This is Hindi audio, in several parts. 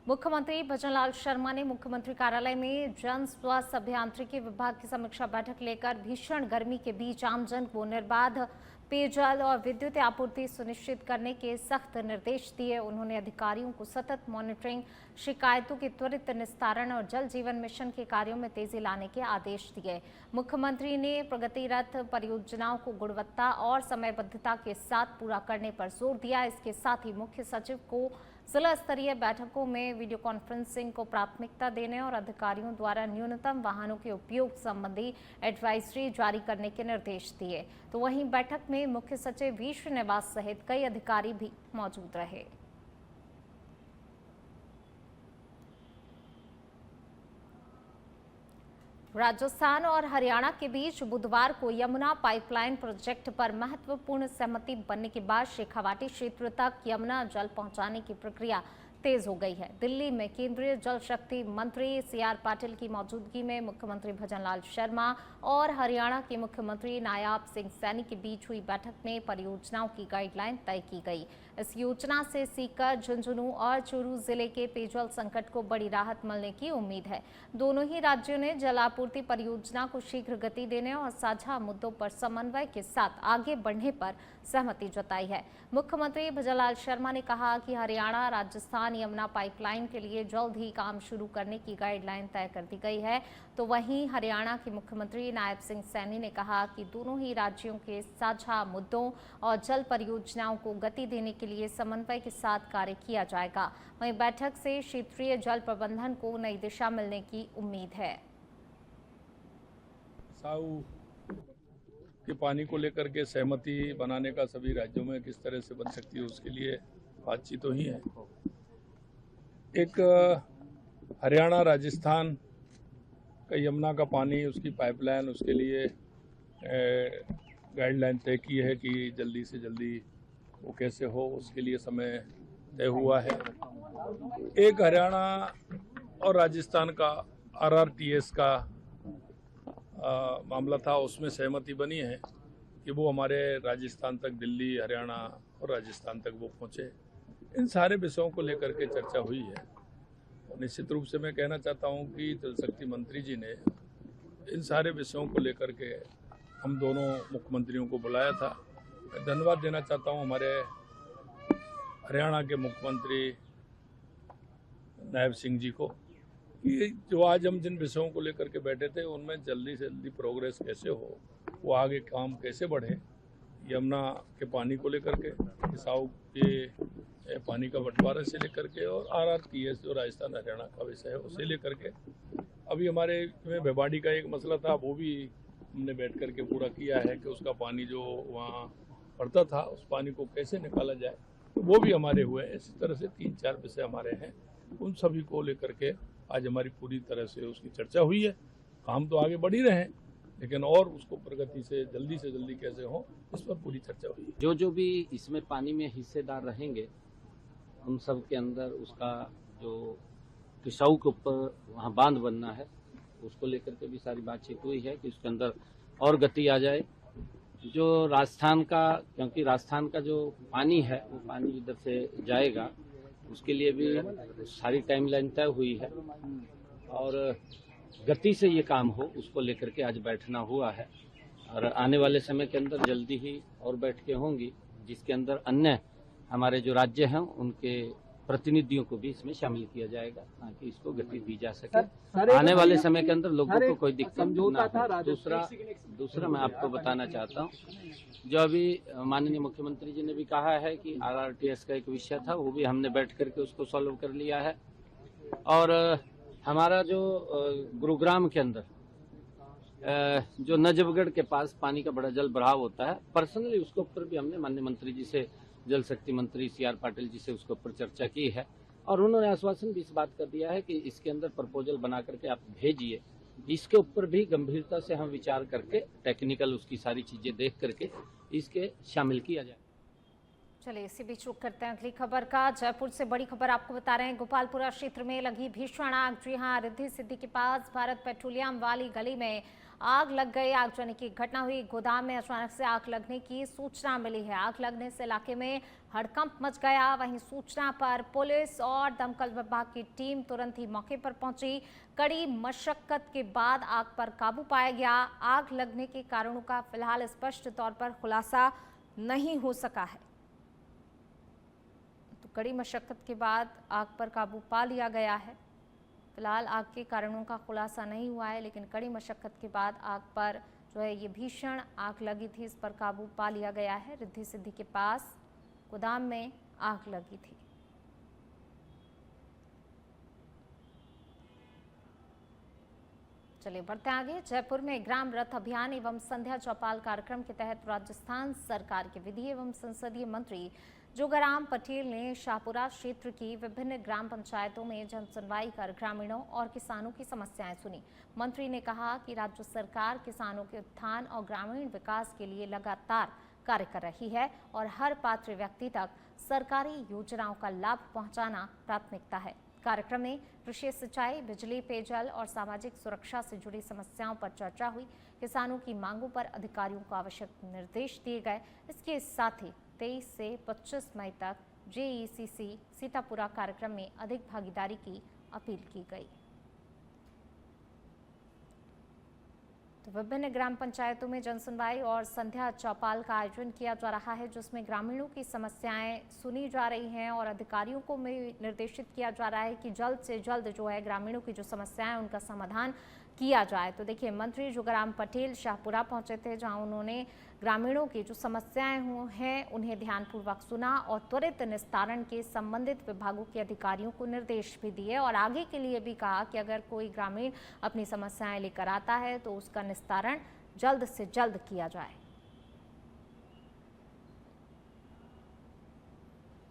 मुख्यमंत्री भजनलाल शर्मा ने मुख्यमंत्री कार्यालय में जन स्वास्थ्य अभियांत्रिकी विभाग की समीक्षा बैठक लेकर भीषण गर्मी के बीच आमजन को निर्बाध पेयजल और विद्युत आपूर्ति सुनिश्चित करने के सख्त निर्देश दिए। उन्होंने अधिकारियों को सतत मॉनिटरिंग, शिकायतों के त्वरित निस्तारण और जल जीवन मिशन के कार्यों में तेजी लाने के आदेश दिए। मुख्यमंत्री ने प्रगतिरत परियोजनाओं को गुणवत्ता और समयबद्धता के साथ पूरा करने पर जोर दिया। इसके साथ ही मुख्य सचिव को जिला स्तरीय बैठकों में वीडियो कॉन्फ्रेंसिंग को प्राथमिकता देने और अधिकारियों द्वारा न्यूनतम वाहनों के उपयोग संबंधी एडवाइजरी जारी करने के निर्देश दिए। तो वहीं बैठक में मुख्य सचिव वी श्रीनिवास सहित कई अधिकारी भी मौजूद रहे। राजस्थान और हरियाणा के बीच बुधवार को यमुना पाइपलाइन प्रोजेक्ट पर महत्वपूर्ण सहमति बनने के बाद शेखावाटी क्षेत्र तक यमुना जल पहुंचाने की प्रक्रिया तेज हो गई है। दिल्ली में केंद्रीय जल शक्ति मंत्री सीआर पाटिल की मौजूदगी में मुख्यमंत्री भजनलाल शर्मा और हरियाणा के मुख्यमंत्री नायब सिंह सैनी के बीच हुई बैठक में परियोजनाओं की गाइडलाइन तय की गई। इस योजना से सीकर, झुंझुनू और चूरू जिले के पेयजल संकट को बड़ी राहत मिलने की उम्मीद है। दोनों ही राज्यों ने जल आपूर्ति परियोजना को शीघ्र गति देने और साझा मुद्दों पर समन्वय के साथ आगे बढ़ने पर सहमति जताई है। मुख्यमंत्री भजनलाल शर्मा ने कहा कि हरियाणा राजस्थान यमुना पाइपलाइन के लिए जल्द ही काम शुरू करने की गाइडलाइन तय कर दी गई है। तो वहीं हरियाणा के मुख्यमंत्री नायब सिंह सैनी ने कहा कि दोनों ही राज्यों के साझा मुद्दों और जल परियोजनाओं को गति देने के लिए समन्वय के साथ कार्य किया जाएगा। वहीं बैठक से क्षेत्रीय जल प्रबंधन को नई दिशा मिलने की उम्मीद है। साऊ के पानी को लेकर के सहमति बनाने का सभी राज्यों में किस तरह से बन सकती है, उसके लिए बातचीत तो ही है। एक हरियाणा राजस्थान का यमुना का पानी, उसकी पाइपलाइन, उसके लिए गाइडलाइन तय की है कि जल्दी से जल्दी वो कैसे हो, उसके लिए समय तय हुआ है। एक हरियाणा और राजस्थान का RRTS का मामला था, उसमें सहमति बनी है कि वो हमारे राजस्थान तक, दिल्ली, हरियाणा और राजस्थान तक वो पहुँचे। इन सारे विषयों को लेकर के चर्चा हुई है। निश्चित रूप से मैं कहना चाहता हूं कि जल शक्ति मंत्री जी ने इन सारे विषयों को लेकर के हम दोनों मुख्यमंत्रियों को बुलाया था। मैं धन्यवाद देना चाहता हूं हमारे हरियाणा के मुख्यमंत्री नायब सिंह जी को कि जो आज हम जिन विषयों को लेकर के बैठे थे उनमें जल्दी से जल्दी प्रोग्रेस कैसे हो, वो आगे काम कैसे बढ़े। यमुना के पानी को लेकर के, किसाऊ के पानी का बंटवारा से लेकर के और RRTS जो राजस्थान हरियाणा का विषय है उसे लेकर के। अभी हमारे में भिवाड़ी का एक मसला था, वो भी हमने बैठ करके पूरा किया है कि उसका पानी जो वहाँ पड़ता था उस पानी को कैसे निकाला जाए, तो वो भी हमारे हुए। इसी तरह से 3-4 विषय हमारे हैं, उन सभी को लेकर के आज हमारी पूरी तरह से उसकी चर्चा हुई है। काम तो आगे बढ़ ही रहे हैं, लेकिन और उसको प्रगति से जल्दी कैसे हो, इस पर पूरी चर्चा हुई है। जो भी इसमें पानी में हिस्सेदार रहेंगे उन सब के अंदर उसका जो किसाऊ के ऊपर वहाँ बांध बनना है, उसको लेकर के भी सारी बातचीत हुई है कि उसके अंदर और गति आ जाए। जो राजस्थान का, क्योंकि राजस्थान का जो पानी है वो पानी इधर से जाएगा, उसके लिए भी सारी टाइमलाइन तय हुई है और गति से ये काम हो, उसको लेकर के आज बैठना हुआ है। और आने वाले समय के अंदर जल्दी ही और बैठकें होंगी, जिसके अंदर अन्य हमारे जो राज्य हैं उनके प्रतिनिधियों को भी इसमें शामिल किया जाएगा ताकि इसको गति दी जा सके। आने वाले समय के अंदर लोगों को कोई दिक्कत ना हो। दूसरा मैं आपको बताना चाहता हूँ, जो अभी माननीय मुख्यमंत्री जी ने भी कहा है कि RRTS का एक विषय था, वो भी हमने बैठ करके उसको सॉल्व कर लिया है। और हमारा जो गुरुग्राम के अंदर जो नजफगढ़ के पास पानी का बड़ा जल भराव होता है, पर्सनली उसके ऊपर भी हमने माननीय मंत्री जी से, जल शक्ति मंत्री सीआर पाटिल जी से उसके ऊपर चर्चा की है और उन्होंने आश्वासन भी इस बात कर दिया है कि इसके अंदर प्रपोजल बना करके आप भेजिए, इसके ऊपर भी गंभीरता से हम विचार करके टेक्निकल उसकी सारी चीजें देख करके इसके शामिल किया जाए। चलिए इसी बीच रुक करते हैं अगली खबर का। जयपुर से बड़ी खबर आपको बता रहे हैं। गोपालपुरा क्षेत्र में लगी भीषण आग। जी हां, रिद्धि सिद्धि के पास भारत पेट्रोलियम वाली गली में आग लग गई। आगजनी की घटना हुई। गोदाम में अचानक से आग लगने की सूचना मिली है। आग लगने से इलाके में हड़कंप मच गया। वहीं सूचना पर पुलिस और दमकल विभाग की टीम तुरंत ही मौके पर पहुंची। कड़ी मशक्कत के बाद आग पर काबू पाया गया। आग लगने के कारणों का फिलहाल स्पष्ट तौर पर खुलासा नहीं हो सका है। तो कड़ी मशक्कत के बाद आग पर काबू पा लिया गया है। फिलहाल आग के कारणों का खुलासा नहीं हुआ है, लेकिन कड़ी मशक्कत के बाद आग पर जो है ये भीषण आग लगी थी, इस पर काबू पा लिया गया है। रिद्धि सिद्धि के पास गोदाम में आग लगी थी। चलिए बढ़ते आगे। जयपुर में ग्राम रथ अभियान एवं संध्या चौपाल कार्यक्रम के तहत राजस्थान सरकार के विधि एवं संसदीय मंत्री जोगाराम पटेल ने शाहपुरा क्षेत्र की विभिन्न ग्राम पंचायतों में जन सुनवाई कर ग्रामीणों और किसानों की समस्याएं सुनी। मंत्री ने कहा कि राज्य सरकार किसानों के उत्थान और ग्रामीण विकास के लिए लगातार कार्य कर रही है और हर पात्र व्यक्ति तक सरकारी योजनाओं का लाभ पहुंचाना प्राथमिकता है। कार्यक्रम में कृषि, सिंचाई, बिजली, पेयजल और सामाजिक सुरक्षा से जुड़ी समस्याओं पर चर्चा हुई। किसानों की मांगों पर अधिकारियों को आवश्यक निर्देश दिए गए। इसके साथ ही 23 से 25 मई तक JECC सीतापुरा कार्यक्रम में अधिक भागीदारी की अपील की गई। तो विभिन्न ग्राम पंचायतों में जनसुनवाई और संध्या चौपाल का आयोजन किया जा रहा है, जिसमें ग्रामीणों की समस्याएं सुनी जा रही हैं और अधिकारियों को भी निर्देशित किया जा रहा है कि जल्द से जल्द जो है ग्रामीणों की जो समस्याएं उनका समाधान किया जाए। तो देखिए, मंत्री जोगाराम पटेल शाहपुरा पहुंचे थे, जहां उन्होंने ग्रामीणों की जो समस्याएं हैं उन्हें ध्यानपूर्वक सुना और त्वरित निस्तारण के संबंधित विभागों के अधिकारियों को निर्देश भी दिए और आगे के लिए भी कहा कि अगर कोई ग्रामीण अपनी समस्याएं लेकर आता है तो उसका निस्तारण जल्द से जल्द किया जाए।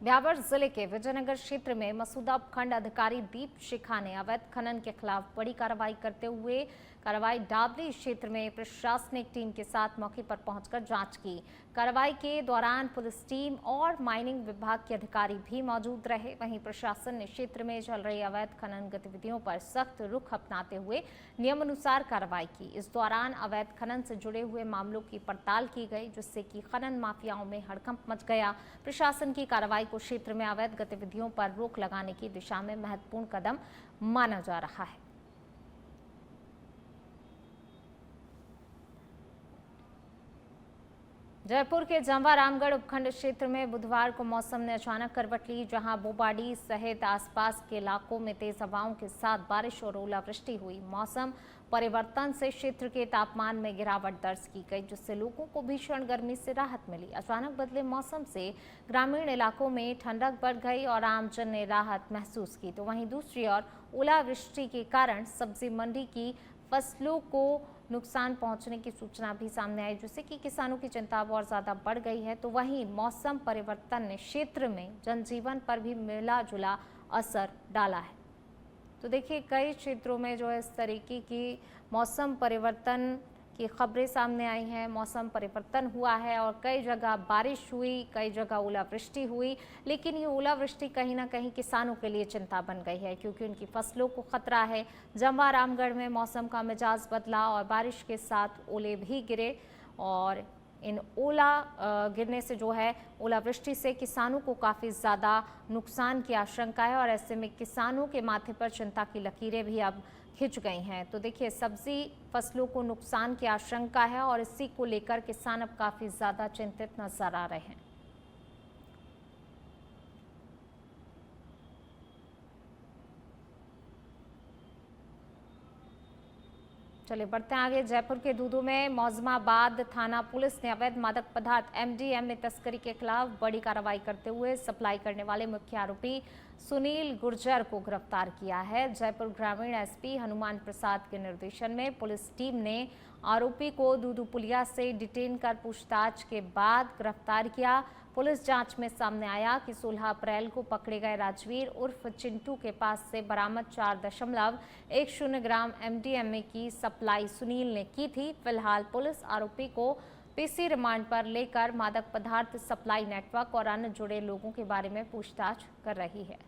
ब्यावर जिले के विजयनगर क्षेत्र में मसूदा उपखंड अधिकारी दीप शिखा ने अवैध खनन के खिलाफ बड़ी कार्रवाई करते हुए डाबली क्षेत्र में प्रशासनिक टीम के साथ मौके पर पहुंचकर जांच की। कार्रवाई के दौरान पुलिस टीम और माइनिंग विभाग के अधिकारी भी मौजूद रहे। वहीं प्रशासन ने क्षेत्र में चल रही अवैध खनन गतिविधियों पर सख्त रुख अपनाते हुए नियमानुसार कार्रवाई की। इस दौरान अवैध खनन से जुड़े हुए मामलों की पड़ताल की गई, जिससे कि खनन माफियाओं में हड़कंप मच गया। प्रशासन की कार्रवाई को क्षेत्र में अवैध गतिविधियों पर रोक लगाने की दिशा में महत्वपूर्ण कदम माना जा रहा है। जयपुर के जंवा रामगढ़ उपखंड क्षेत्र में बुधवार को मौसम ने अचानक करवट ली, जहां बोबाडी सहित आसपास के इलाकों में तेज हवाओं के साथ बारिश और ओलावृष्टि हुई। मौसम परिवर्तन से क्षेत्र के तापमान में गिरावट दर्ज की गई, जिससे लोगों को भीषण गर्मी से राहत मिली। अचानक बदले मौसम से ग्रामीण इलाकों में ठंडक बढ़ गई और आमजन ने राहत महसूस की। तो वहीं दूसरी ओर ओलावृष्टि के कारण सब्जी मंडी की फसलों को नुकसान पहुंचने की सूचना भी सामने आई, जिससे कि किसानों की चिंता और ज्यादा बढ़ गई है। तो वहीं मौसम परिवर्तन ने क्षेत्र में जनजीवन पर भी मिला जुला असर डाला है। तो देखिए, कई क्षेत्रों में जो है इस तरीके की मौसम परिवर्तन की खबरें सामने आई हैं। मौसम परिवर्तन हुआ है और कई जगह बारिश हुई, कई जगह ओलावृष्टि हुई, लेकिन ये ओलावृष्टि कहीं ना कहीं किसानों के लिए चिंता बन गई है, क्योंकि उनकी फसलों को खतरा है। जंवा रामगढ़ में मौसम का मिजाज बदला और बारिश के साथ ओले भी गिरे और इन ओला गिरने से जो है ओलावृष्टि से किसानों को काफ़ी ज़्यादा नुकसान की आशंका है और ऐसे में किसानों के माथे पर चिंता की लकीरें भी अब खिंच गई हैं। तो देखिए, सब्जी फसलों को नुकसान की आशंका है और इसी को लेकर किसान अब काफ़ी ज़्यादा चिंतित नजर आ रहे हैं। चलिए बढ़ते हैं आगे। जयपुर के दूदू में मौजमाबाद थाना पुलिस ने अवैध मादक पदार्थ MDMA तस्करी के खिलाफ बड़ी कार्रवाई करते हुए सप्लाई करने वाले मुख्य आरोपी सुनील गुर्जर को गिरफ्तार किया है। जयपुर ग्रामीण SP हनुमान प्रसाद के निर्देशन में पुलिस टीम ने आरोपी को दूदू पुलिया से डिटेन कर पूछताछ के बाद गिरफ्तार किया। पुलिस जांच में सामने आया कि 16 अप्रैल को पकड़े गए राजवीर उर्फ चिंटू के पास से बरामद 4.10 ग्राम MDMA की सप्लाई सुनील ने की थी। फिलहाल पुलिस आरोपी को PC रिमांड पर लेकर मादक पदार्थ सप्लाई नेटवर्क और अन्य जुड़े लोगों के बारे में पूछताछ कर रही है।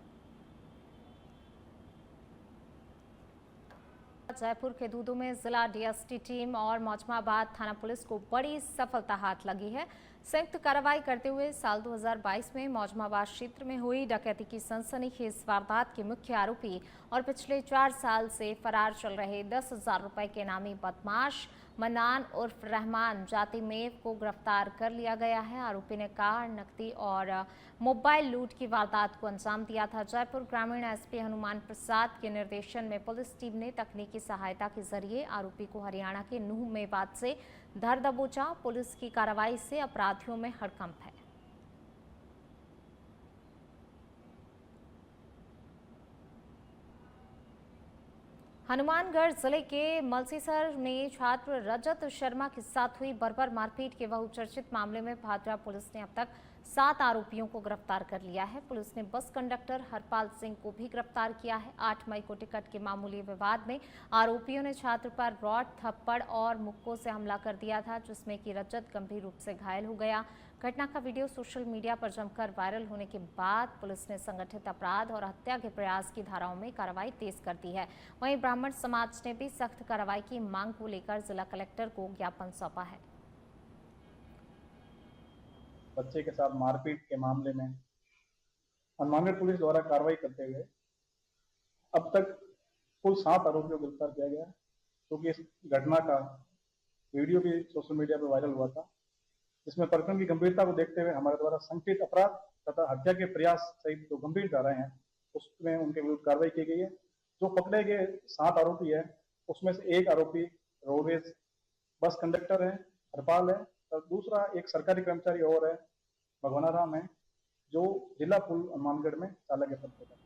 जयपुर के दूदू में जिला डीएसटी टीम और मौजमाबाद थाना पुलिस को बड़ी सफलता हाथ लगी है। संयुक्त कार्रवाई करते हुए साल 2022 में मौजमाबाद क्षेत्र में हुई डकैती की सनसनीखेज वारदात के मुख्य आरोपी और पिछले 4 साल से फरार चल रहे 10,000 रुपए के इनामी बदमाश मन्नान उर्फ रहमान जातिमेव को गिरफ्तार कर लिया गया है। आरोपी ने कार, नकदी और मोबाइल लूट की वारदात को अंजाम दिया था। जयपुर ग्रामीण एसपी हनुमान प्रसाद के निर्देशन में पुलिस टीम ने तकनीकी सहायता के जरिए आरोपी को हरियाणा के नूह मेवात से धर दबोचा। पुलिस की कार्रवाई से अपराधियों में हड़कंप है। हनुमानगढ़ जिले के मलसीसर में छात्र रजत शर्मा के साथ हुई बर्बर मारपीट के बहुचर्चित मामले में भादरा पुलिस ने अब तक 7 आरोपियों को गिरफ्तार कर लिया है। पुलिस ने बस कंडक्टर हरपाल सिंह को भी गिरफ्तार किया है। 8 मई को टिकट के मामूली विवाद में आरोपियों ने छात्र पर रॉड, थप्पड़ और मुक्कों से हमला कर दिया था, जिसमें कि रजत गंभीर रूप से घायल हो गया। घटना का वीडियो सोशल मीडिया पर जमकर वायरल होने के बाद पुलिस ने संगठित अपराध और हत्या के प्रयास की धाराओं में कार्रवाई तेज कर दी है। वहीं ब्राह्मण समाज ने भी सख्त कार्रवाई की मांग को लेकर जिला कलेक्टर को ज्ञापन सौंपा है। बच्चे के साथ मारपीट के मामले में हनुमानगढ़ पुलिस द्वारा कार्रवाई करते हुए अब तक कुल 7 आरोपियों को गिरफ्तार किया गया, क्योंकि इस घटना का वीडियो भी सोशल मीडिया पर वायरल हुआ था। इसमें प्रकरण की गंभीरता को देखते हुए हमारे द्वारा संगठित अपराध तथा हत्या के प्रयास सहित जो गंभीर धाराएं हैं उसमें उनके विरुद्ध कार्रवाई की गई है। जो पकड़े गए 7 आरोपी है उसमें से एक आरोपी रोडवेज बस कंडक्टर है, हरपाल है, और दूसरा एक सरकारी कर्मचारी और है, भगवाना राम है, जो जिला पुल हनुमानगढ़ में चालक के पद पर है।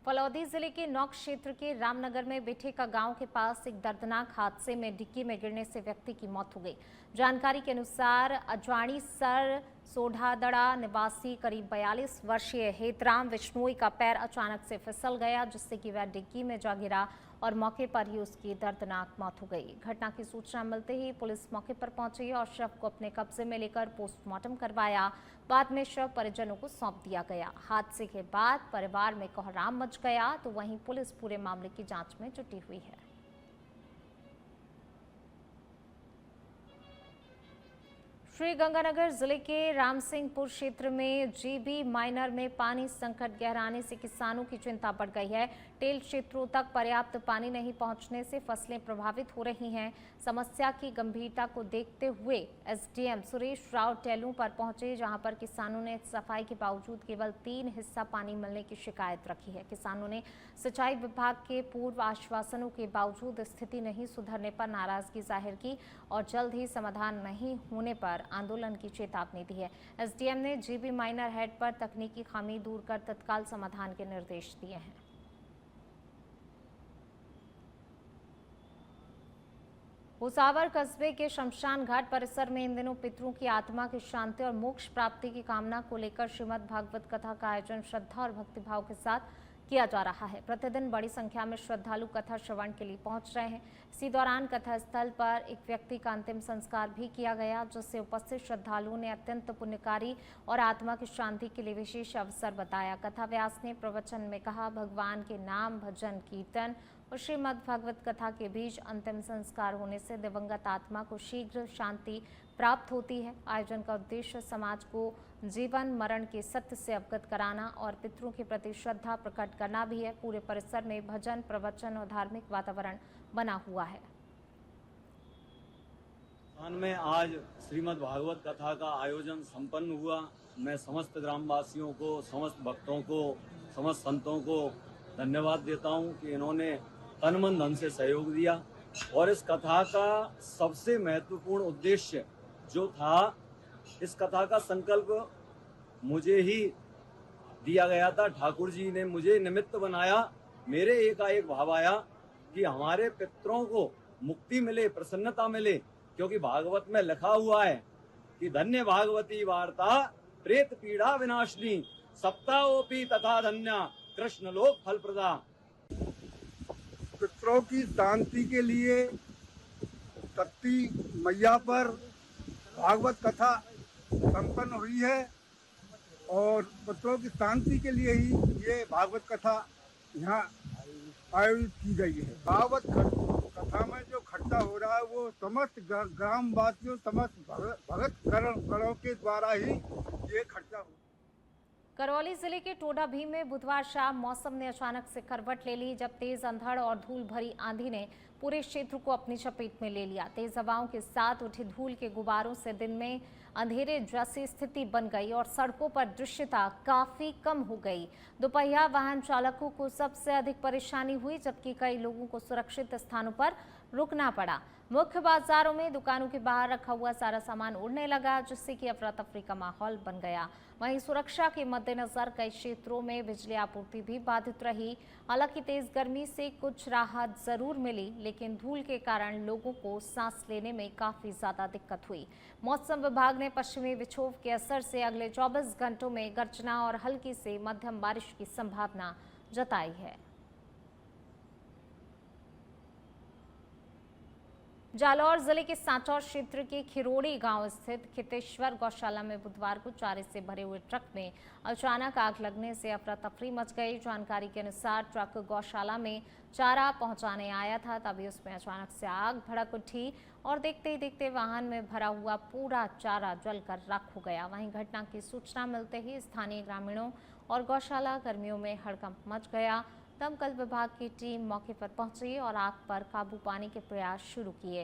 फलौदी जिले के नौक क्षेत्र के रामनगर में बेठेका गांव के पास एक दर्दनाक हादसे में डिक्की में गिरने से व्यक्ति की मौत हो गई। जानकारी के अनुसार अजवाणी सर सोढ़ादड़ा निवासी करीब 42 वर्षीय हेतराम विश्नोई का पैर अचानक से फिसल गया, जिससे कि वह डिक्की में जा गिरा और मौके पर ही उसकी दर्दनाक मौत हो गई। घटना की सूचना मिलते ही पुलिस मौके पर पहुंची और शव को अपने कब्जे में लेकर पोस्टमार्टम करवाया। बाद में शव परिजनों को सौंप दिया गया। हादसे के बाद परिवार में कोहराम मच गया, तो वहीं पुलिस पूरे मामले की जांच में जुटी हुई है। श्रीगंगानगर जिले के रामसिंहपुर क्षेत्र में जीबी माइनर में पानी संकट गहराने से किसानों की चिंता बढ़ गई है। टेल क्षेत्रों तक पर्याप्त पानी नहीं पहुंचने से फसलें प्रभावित हो रही हैं। समस्या की गंभीरता को देखते हुए एसडीएम सुरेश राव टेलू पर पहुंचे, जहां पर किसानों ने सफाई के बावजूद केवल 3 हिस्सा पानी मिलने की शिकायत रखी है। किसानों ने सिंचाई विभाग के पूर्व आश्वासनों के बावजूद स्थिति नहीं सुधरने पर नाराजगी जाहिर की और जल्द ही समाधान नहीं होने पर आंदोलन की चेतावनी दी है। एसडीएम ने जीबी माइनर हेड पर तकनीकी खामी दूर कर तत्काल समाधान के निर्देश दिए हैं। भुसावर कस्बे के शमशान घाट परिसर में इन दिनों पितरों की आत्मा की शांति और मोक्ष प्राप्ति की कामना को लेकर श्रीमद् भागवत कथा का आयोजन श्रद्धा और भक्तिभाव के साथ किया जा रहा है। प्रतिदिन बड़ी संख्या में श्रद्धालु कथा श्रवण के लिए पहुंच रहे हैं। इसी दौरान कथा स्थल पर एक व्यक्ति का अंतिम संस्कार भी किया गया, जिससे उपस्थित श्रद्धालुओं ने अत्यंत पुण्यकारी और आत्मा की शांति के लिए विशेष अवसर बताया। कथा व्यास ने प्रवचन में कहा, भगवान के नाम, भजन, कीर्तन और श्रीमद् भागवत कथा के बीच अंतिम संस्कार होने से दिवंगत आत्मा को शीघ्र शांति प्राप्त होती है। आयोजन का उद्देश्य समाज को जीवन मरण के सत्य से अवगत कराना और पितरों के प्रति श्रद्धा प्रकट करना भी है। पूरे परिसर में भजन, प्रवचन और धार्मिक वातावरण बना हुआ है। में आज श्रीमद् भागवत कथा का आयोजन संपन्न हुआ। मैं समस्त ग्रामवासियों को, समस्त भक्तों को, समस्त संतों को धन्यवाद देता हूं कि इन्होंने तन मन धन से सहयोग दिया। और इस कथा का सबसे महत्वपूर्ण उद्देश्य जो था, इस कथा का संकल्प मुझे ही दिया गया था। ठाकुर जी ने मुझे निमित्त बनाया। मेरे एकाएक भाव आया कि हमारे पितरों को मुक्ति मिले, प्रसन्नता मिले, क्योंकि भागवत में लिखा हुआ है कि धन्य भागवती वार्ता प्रेत पीड़ा विनाशनी सप्ताहोपि तथा धन्या कृष्ण लोक फल प्रदा। पितरों की शांति के लिए शक्ति मैया पर भागवत कथा संपन्न हुई है और पितरों की शांति के लिए ही ये भागवत कथा यहाँ आयोजित की गई है। भागवत कथा में जो खर्चा हो रहा है वो समस्त ग्राम वासियों, समस्त भगत गणों के द्वारा ही ये खर्चा हो। करौली जिले के टोडा भीम में बुधवार शाम मौसम ने अचानक से करवट ले ली, जब तेज अंधड़ और धूल भरी आंधी ने पूरे क्षेत्र को अपनी चपेट में ले लिया। तेज हवाओं के साथ उठे धूल के गुबारों से दिन में अंधेरे जैसी स्थिति बन गई और सड़कों पर दृश्यता काफी कम हो गई। दोपहिया वाहन चालकों को सबसे अधिक परेशानी हुई, जबकि कई लोगों को सुरक्षित स्थानों पर रुकना पड़ा। मुख्य बाजारों में दुकानों के बाहर रखा हुआ सारा सामान उड़ने लगा, जिससे कि अफरा तफरी का माहौल बन गया। वहीं सुरक्षा के मद्देनजर कई क्षेत्रों में बिजली आपूर्ति भी बाधित रही। हालांकि तेज गर्मी से कुछ राहत जरूर मिली, लेकिन धूल के कारण लोगों को सांस लेने में काफी ज्यादा दिक्कत हुई। मौसम विभाग ने पश्चिमी विक्षोभ के असर से अगले 24 घंटों में गर्जना और हल्की से मध्यम बारिश की संभावना जताई है। जालौर जिले के सांचौर क्षेत्र के खिरोड़ी गांव स्थित खितेश्वर गौशाला में बुधवार को चारे से भरे हुए ट्रक में अचानक आग लगने से अफरा तफरी मच गई। जानकारी के अनुसार ट्रक गौशाला में चारा पहुंचाने आया था, तभी उसमें अचानक से आग भड़क उठी और देखते ही देखते वाहन में भरा हुआ पूरा चारा जलकर राख हो गया। वहीं घटना की सूचना मिलते ही स्थानीय ग्रामीणों और गौशाला कर्मियों में हड़कंप मच गया। दमकल विभाग की टीम मौके पर पहुंची और आग पर काबू पाने के प्रयास शुरू किए।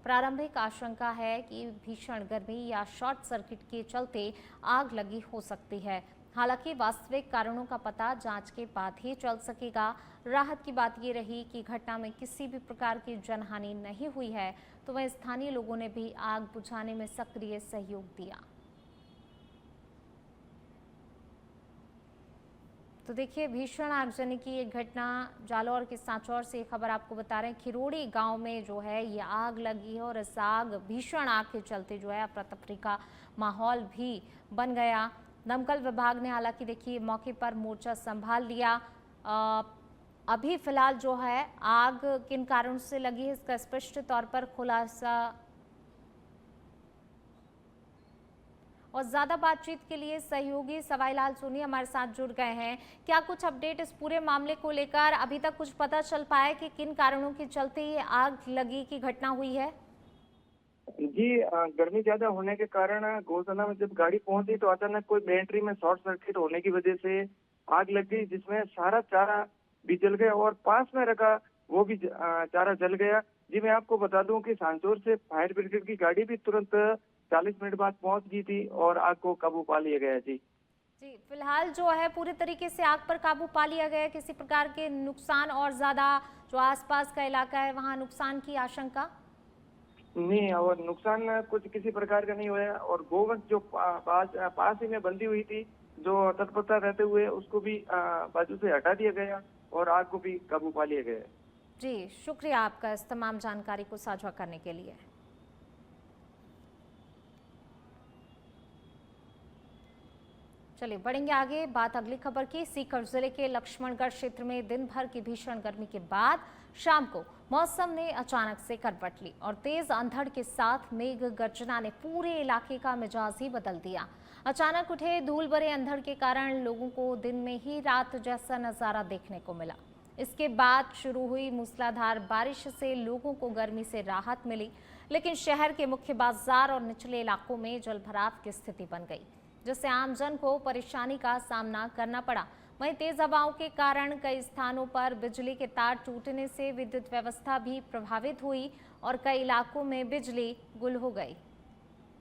प्रारंभिक आशंका है कि भीषण गर्मी या शॉर्ट सर्किट के चलते आग लगी हो सकती है। हालांकि वास्तविक कारणों का पता जांच के बाद ही चल सकेगा। राहत की बात ये रही कि घटना में किसी भी प्रकार की जनहानि नहीं हुई है, तो वहीं स्थानीय लोगों ने भी आग बुझाने में सक्रिय सहयोग दिया। तो देखिए, भीषण आगजनी की एक घटना जालौर के सांचौर से खबर आपको बता रहे हैं। खिरोड़ी गांव में जो है ये आग लगी है और इस भीषण आग के चलते जो है अफरा तफरी का माहौल भी बन गया। दमकल विभाग ने हालांकि देखिए मौके पर मोर्चा संभाल लिया। अभी फिलहाल जो है आग किन कारणों से लगी है इसका स्पष्ट तौर पर खुलासा और ज्यादा बातचीत के लिए सहयोगी सवाईलाल सोनी हमारे साथ जुड़ गए हैं। क्या कुछ अपडेट इस पूरे मामले को लेकर अभी तक कुछ पता चल पाया कि किन कारणों के चलते ये आग लगी की घटना हुई है? जी, गर्मी ज्यादा होने के कारण गौशाला में जब गाड़ी पहुंची तो अचानक कोई बैटरी में शॉर्ट सर्किट होने की वजह से आग लग गई, जिसमें सारा चारा भी जल गया और पास में रखा वो भी चारा जल गया। जी, मैं आपको बता दूं कि सांचौर से फायर ब्रिगेड की गाड़ी भी तुरंत 40 मिनट बाद पहुंच गई थी और आग को काबू पा लिया गया। जी, फिलहाल जो है पूरे तरीके से आग पर काबू पा लिया गया। किसी प्रकार के नुकसान और ज्यादा जो आसपास का इलाका है वहाँ नुकसान की आशंका नहीं, और नुकसान कुछ किसी प्रकार का नहीं हुआ और गोवंश जो पास ही में बंधी हुई थी जो तत्परता रहते हुए उसको भी बाजू से हटा दिया गया और आग को भी काबू पा लिया गया। जी, शुक्रिया आपका इस तमाम जानकारी को साझा करने के लिए। चलिए बढ़ेंगे आगे। बात अगली खबर की। सीकर जिले के लक्ष्मणगढ़ क्षेत्र में दिन भर की भीषण गर्मी के बाद शाम को मौसम ने अचानक से करवट ली और तेज अंधड़ के साथ मेघ गर्जना ने पूरे इलाके का मिजाज ही बदल दिया। अचानक उठे धूल भरे अंधड़ के कारण लोगों को दिन में ही रात जैसा नजारा देखने को मिला। इसके बाद शुरू हुई मूसलाधार बारिश से लोगों को गर्मी से राहत मिली, लेकिन शहर के मुख्य बाजार और निचले इलाकों में जलभराव की स्थिति बन गई, जिससे आमजन को परेशानी का सामना करना पड़ा। वहीं तेज हवाओं के कारण कई स्थानों पर बिजली के तार टूटने से विद्युत व्यवस्था भी प्रभावित हुई और कई इलाकों में बिजली गुल हो गई।